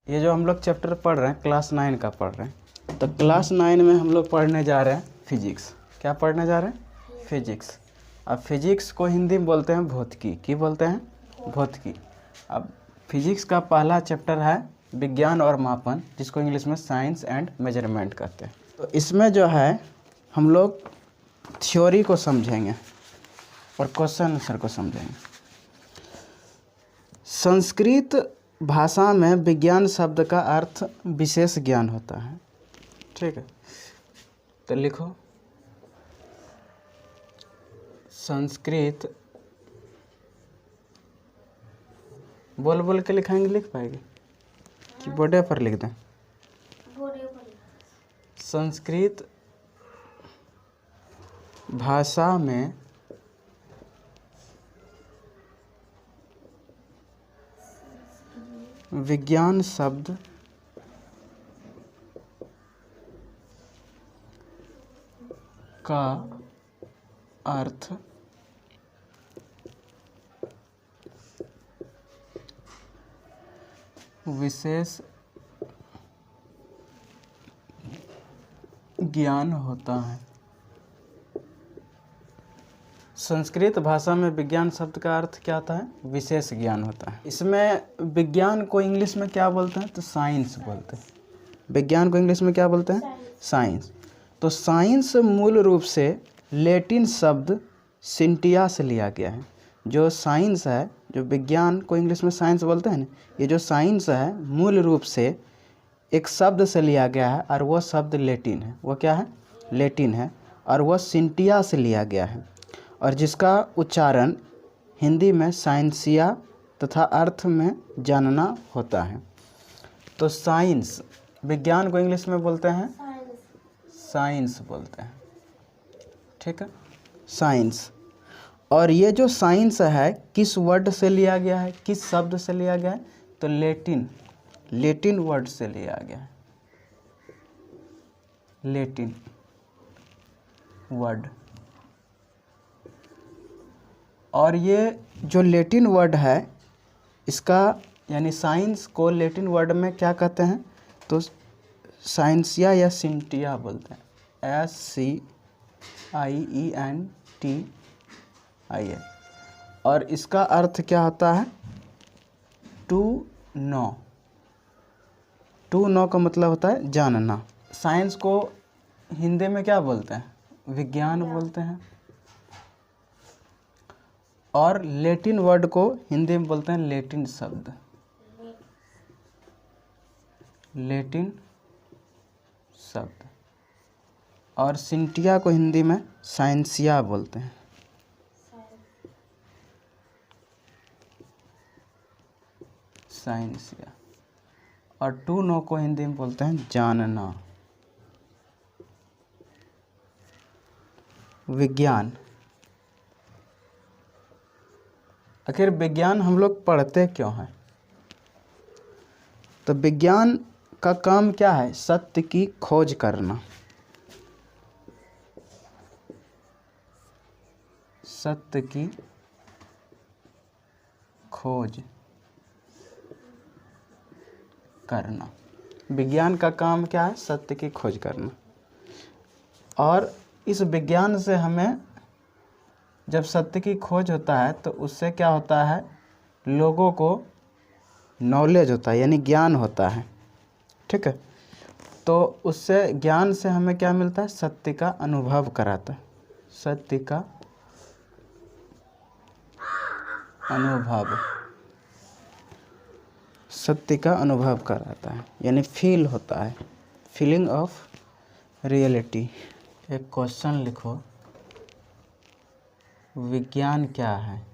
ये जो हम लोग चैप्टर पढ़ रहे हैं क्लास 9 का पढ़ रहे हैं, तो क्लास 9 में हम लोग पढ़ने जा रहे हैं फिजिक्स। क्या पढ़ने जा रहे हैं? फिजिक्स। अब फिजिक्स को हिंदी में बोलते हैं भौतिकी। की बोलते हैं? भौतिकी। अब फिजिक्स का पहला चैप्टर है विज्ञान और मापन, जिसको इंग्लिश में साइंस एंड मेजरमेंट कहते हैं। तो इसमें जो है हम लोग थ्योरी को समझेंगे और क्वेश्चन आंसर को समझेंगे। संस्कृत भाषा में विज्ञान शब्द का अर्थ विशेष ज्ञान होता है। ठीक है, तो लिखो संस्कृत। बोल बोल के लिखाएंगे, लिख पाएंगे कि बोर्डे पर लिख दें? संस्कृत भाषा में विज्ञान शब्द का अर्थ विशेष ज्ञान होता है। संस्कृत भाषा में विज्ञान शब्द का अर्थ क्या होता है? विशेष ज्ञान होता है। इसमें विज्ञान को इंग्लिश में क्या बोलते हैं? तो साइंस बोलते हैं। विज्ञान को इंग्लिश में क्या बोलते हैं? साइंस। तो साइंस मूल रूप से लैटिन शब्द सिंटिया से लिया गया है। जो साइंस है, जो विज्ञान को इंग्लिश में साइंस बोलते हैं ना, ये जो साइंस है मूल रूप से एक शब्द से लिया गया है और वह शब्द लैटिन है। वो क्या है? लैटिन है, और वह सिंटिया से लिया गया है, और जिसका उच्चारण हिंदी में साइंसिया तथा अर्थ में जानना होता है। तो साइंस, विज्ञान को इंग्लिश में बोलते हैं साइंस बोलते हैं। ठीक है, साइंस। और ये जो साइंस है किस वर्ड से लिया गया है? किस शब्द से लिया गया है? तो लैटिन वर्ड से लिया गया है। Latin word. और ये जो लैटिन वर्ड है, इसका यानी साइंस को लैटिन वर्ड में क्या कहते हैं? तो साइंसिया या सिंटिया बोलते हैं। SCIENTIA। और इसका अर्थ क्या होता है? To know. टू नो का मतलब होता है जानना। साइंस को हिंदी में क्या बोलते हैं? विज्ञान बोलते हैं। और लैटिन वर्ड को हिंदी में बोलते हैं लैटिन शब्द। लैटिन शब्द। और सिंटिया को हिंदी में साइंसिया बोलते हैं। साइंसिया। और टू नो को हिंदी में बोलते हैं जानना। विज्ञान। आखिर विज्ञान हम लोग पढ़ते क्यों हैं? तो विज्ञान का काम क्या है? सत्य की खोज करना। सत्य की खोज करना। विज्ञान का काम क्या है? सत्य की खोज करना। और इस विज्ञान से हमें जब सत्य की खोज होता है तो उससे क्या होता है? लोगों को नॉलेज होता है, यानी ज्ञान होता है। ठीक है, तो उससे ज्ञान से हमें क्या मिलता है? सत्य का अनुभव कराता है। सत्य का अनुभव। सत्य का अनुभव कराता है, यानी फील होता है। Feeling of reality. एक क्वेश्चन लिखो, विज्ञान क्या है?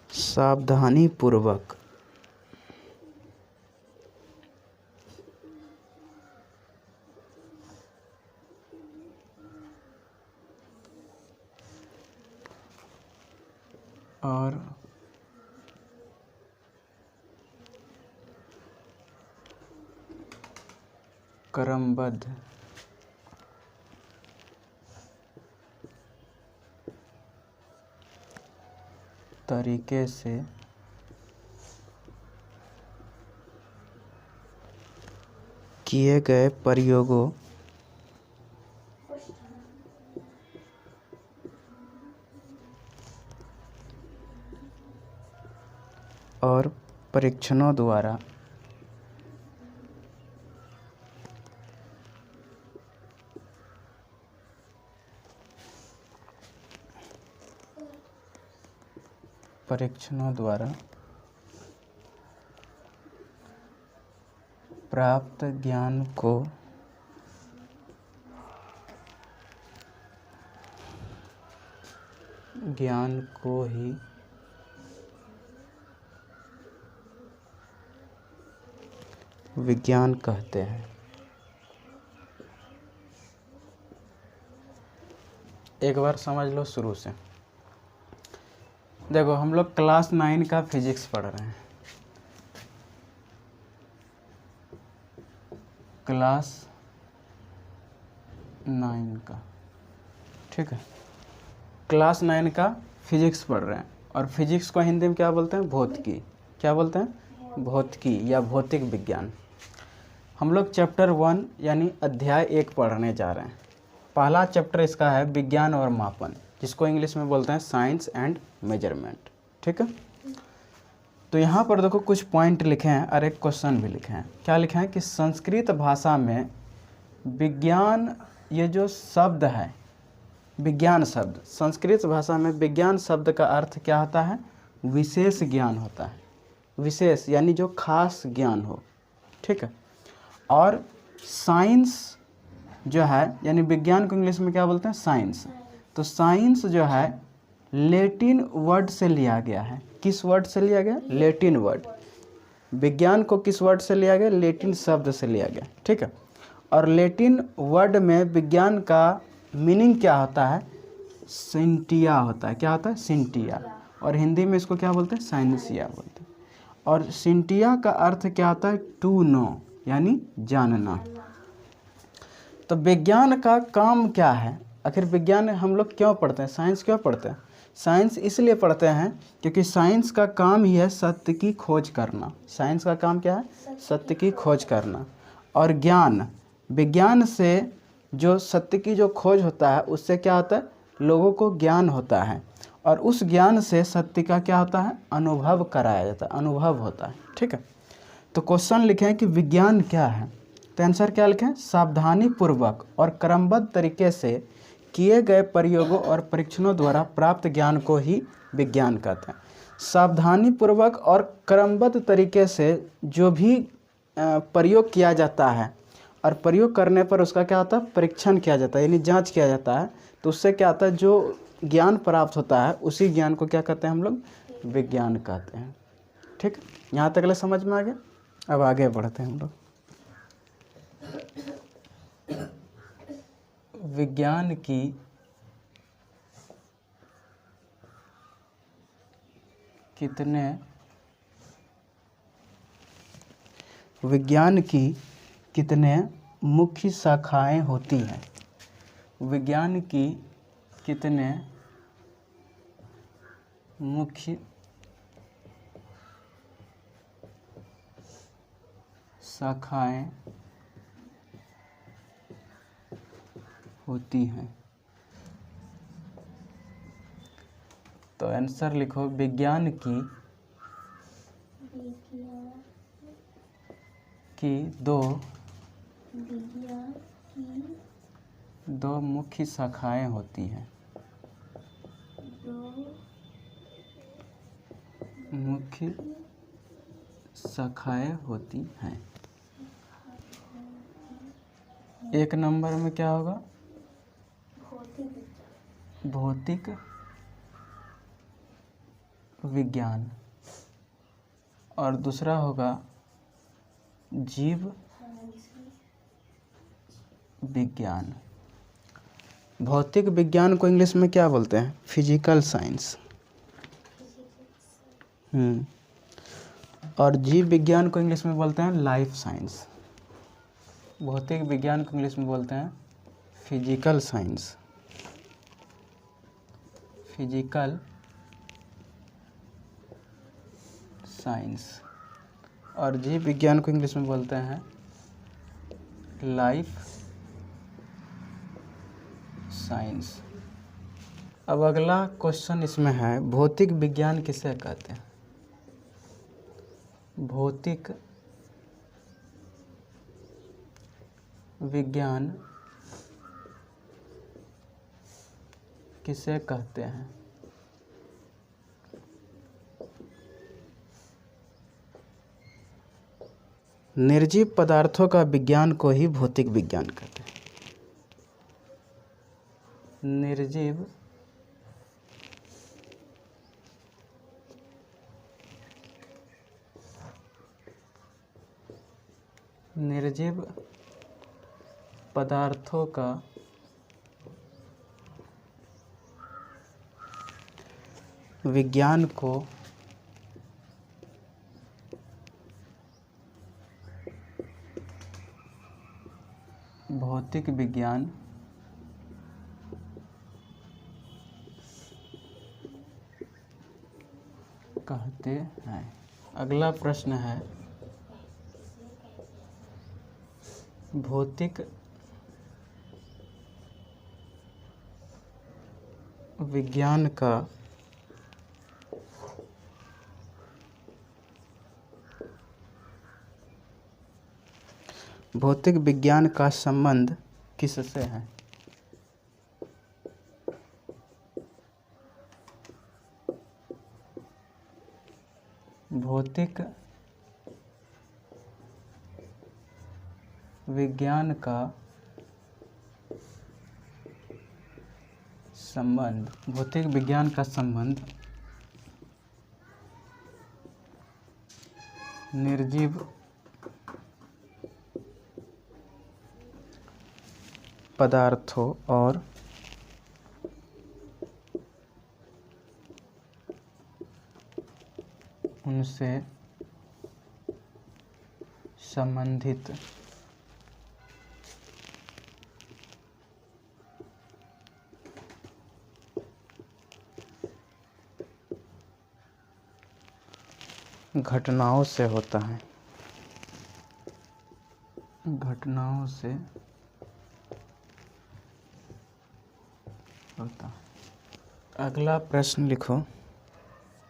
सावधानी पूर्वक और क्रमबद्ध तरीके से किए गए प्रयोगों और परीक्षणों द्वारा प्राप्त ज्ञान को ही विज्ञान कहते हैं। एक बार समझ लो शुरू से। देखो हम लोग क्लास 9 का फिजिक्स पढ़ रहे हैं। क्लास 9 का, ठीक है, क्लास 9 का फिजिक्स पढ़ रहे हैं। और फिजिक्स को हिंदी में क्या बोलते हैं? भौतिकी। क्या बोलते हैं? भौतिकी या भौतिक विज्ञान। हम लोग चैप्टर 1 यानी अध्याय 1 पढ़ने जा रहे हैं। पहला चैप्टर इसका है विज्ञान और मापन, जिसको इंग्लिश में बोलते हैं साइंस एंड मेजरमेंट, ठीक है। तो यहाँ पर देखो कुछ पॉइंट लिखे हैं और एक क्वेश्चन भी लिखे हैं। क्या लिखे हैं कि संस्कृत भाषा में विज्ञान, ये जो शब्द है विज्ञान शब्द, संस्कृत भाषा में विज्ञान शब्द का अर्थ क्या होता है? विशेष ज्ञान होता है। विशेष यानी जो खास ज्ञान हो, ठीक है। और साइंस जो है, यानी विज्ञान को इंग्लिश में क्या बोलते हैं? साइंस। तो साइंस जो है लैटिन वर्ड से लिया गया है। किस वर्ड से लिया गया? Latin word. विज्ञान को किस वर्ड से लिया गया? लैटिन शब्द से लिया गया, ठीक है। और लैटिन वर्ड में विज्ञान का मीनिंग क्या होता है? सिंटिया होता है। क्या होता है? सिंटिया। और हिंदी में इसको क्या बोलते हैं? साइंसिया बोलते हैं। और सिंटिया का अर्थ क्या होता है? टू नो, यानी जानना। तो विज्ञान का काम क्या है? आखिर विज्ञान हम लोग क्यों पढ़ते हैं? साइंस क्यों पढ़ते हैं? साइंस इसलिए पढ़ते हैं क्योंकि साइंस का काम ही है सत्य की खोज करना। साइंस का काम क्या है? सत्य की खोज करना। और ज्ञान, विज्ञान से जो सत्य की जो खोज होता है उससे क्या होता है? लोगों को ज्ञान होता है। और उस ज्ञान से सत्य का क्या होता है? अनुभव कराया जाता है, अनुभव होता है, ठीक है। तो क्वेश्चन लिखे हैं कि विज्ञान क्या है? तो आंसर क्या लिखें? सावधानी पूर्वक और क्रमबद्ध तरीके से किए गए प्रयोगों और परीक्षणों द्वारा प्राप्त ज्ञान को ही विज्ञान कहते हैं। सावधानी पूर्वक और क्रमबद्ध तरीके से जो भी प्रयोग किया जाता है, और प्रयोग करने पर उसका क्या होता है? परीक्षण किया जाता है, यानी जांच किया जाता है। तो उससे क्या होता है? जो ज्ञान प्राप्त होता है उसी ज्ञान को क्या कहते हैं हम लोग? विज्ञान कहते हैं, ठीक। यहाँ तक ले समझ में आ गया? अब आगे बढ़ते हैं हम लोग। विज्ञान की कितने मुख्य शाखाएं होती हैं? विज्ञान की कितने मुख्य शाखाएं होती हैं? तो आंसर लिखो, विज्ञान की दो मुख्य शाखाएं होती हैं। मुख्य शाखाएं होती हैं। एक नंबर में क्या होगा? भौतिक विज्ञान। और दूसरा होगा जीव विज्ञान। भौतिक विज्ञान को इंग्लिश में क्या बोलते हैं? Physical science. और जीव विज्ञान को इंग्लिश में बोलते हैं लाइफ साइंस। भौतिक विज्ञान को इंग्लिश में बोलते हैं फिजिकल साइंस। फिजिकल साइंस, और जीव विज्ञान को इंग्लिश में बोलते हैं लाइफ साइंस। अब अगला क्वेश्चन इसमें है, भौतिक विज्ञान किसे कहते हैं? भौतिक विज्ञान किसे कहते हैं? निर्जीव पदार्थों का विज्ञान को ही भौतिक विज्ञान कहते हैं। निर्जीव पदार्थों का विज्ञान को भौतिक विज्ञान कहते हैं। अगला प्रश्न है, भौतिक विज्ञान का संबंध किससे है? भौतिक विज्ञान का संबंध निर्जीव पदार्थों और उनसे संबंधित घटनाओं से होता है। अगला प्रश्न लिखो,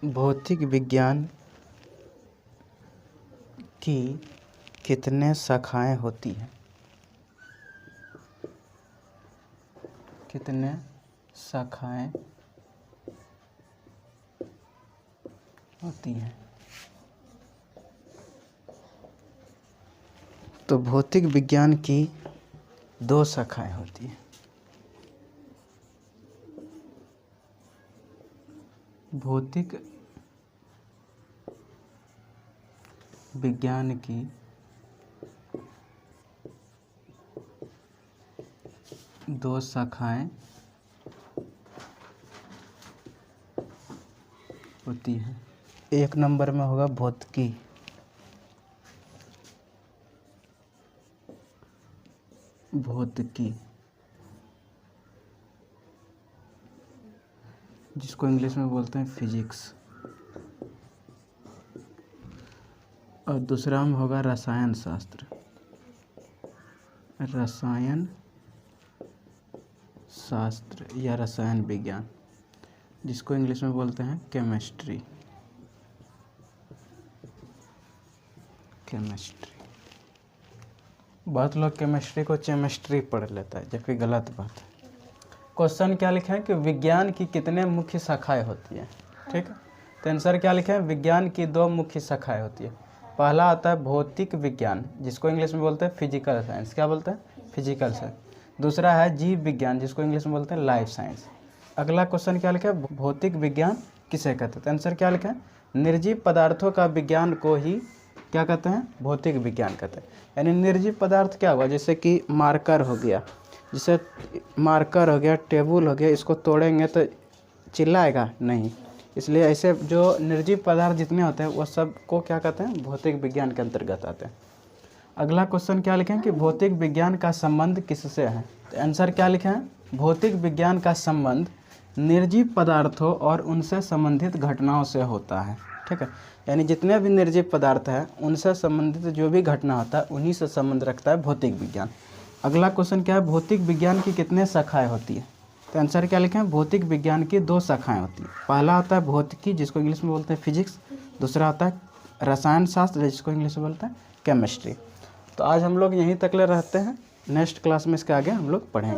भौतिक विज्ञान की कितने शाखाएं होती हैं? कितने शाखाएं होती हैं? तो भौतिक विज्ञान की 2 शाखाएं होती हैं। भौतिक विज्ञान की 2 शाखाएं होती हैं। 1 नंबर में होगा भौतिकी, जिसको इंग्लिश में बोलते हैं फिजिक्स, और दूसरा में होगा रसायन शास्त्र, या रसायन विज्ञान, जिसको इंग्लिश में बोलते हैं केमिस्ट्री। बहुत लोग केमिस्ट्री को चेमिस्ट्री पढ़ लेता है, जबकि गलत बात है। क्वेश्चन क्या लिखे हैं कि विज्ञान की कितने मुख्य शाखाएं होती हैं? ठीक है, तो आंसर क्या लिखे हैं? विज्ञान की 2 मुख्य शाखाएं होती है। पहला आता है भौतिक विज्ञान, जिसको इंग्लिश में बोलते हैं फिजिकल साइंस। क्या बोलते हैं? Physical science. दूसरा है जीव विज्ञान, जिसको इंग्लिश में बोलते हैं लाइफ साइंस। अगला क्वेश्चन क्या लिखा है? भौतिक विज्ञान किसे कहते हैं? तो आंसर क्या लिखा है? निर्जीव पदार्थों का विज्ञान को ही क्या कहते हैं? भौतिक विज्ञान कहते हैं। यानी निर्जीव पदार्थ क्या हुआ? जैसे कि मार्कर हो गया, टेबल हो गया, इसको तोड़ेंगे तो चिल्लाएगा नहीं, इसलिए ऐसे जो निर्जीव पदार्थ जितने होते हैं वो सब को क्या कहते हैं? भौतिक विज्ञान के अंतर्गत आते हैं। अगला क्वेश्चन क्या लिखें कि भौतिक विज्ञान का संबंध किससे है? तो आंसर क्या लिखे हैं? भौतिक विज्ञान का संबंध निर्जीव पदार्थों और उनसे संबंधित घटनाओं से होता है। ठीक है। यानी जितने भी निर्जीव पदार्थ हैं उनसे संबंधित जो भी घटना होता है उन्हीं से संबंध रखता है भौतिक विज्ञान। अगला क्वेश्चन क्या है, भौतिक विज्ञान की कितने शाखाएं होती है? तो आंसर क्या लिखे हैं, भौतिक विज्ञान की 2 शाखाएं होती है। पहला होता है भौतिकी जिसको इंग्लिश में बोलते हैं फिजिक्स, दूसरा होता है रसायन शास्त्र जिसको इंग्लिश में बोलते हैं केमिस्ट्री। तो आज हम लोग यहीं तक ले रहते हैं, नेक्स्ट क्लास में इसके आगे हम लोग पढ़ेंगे।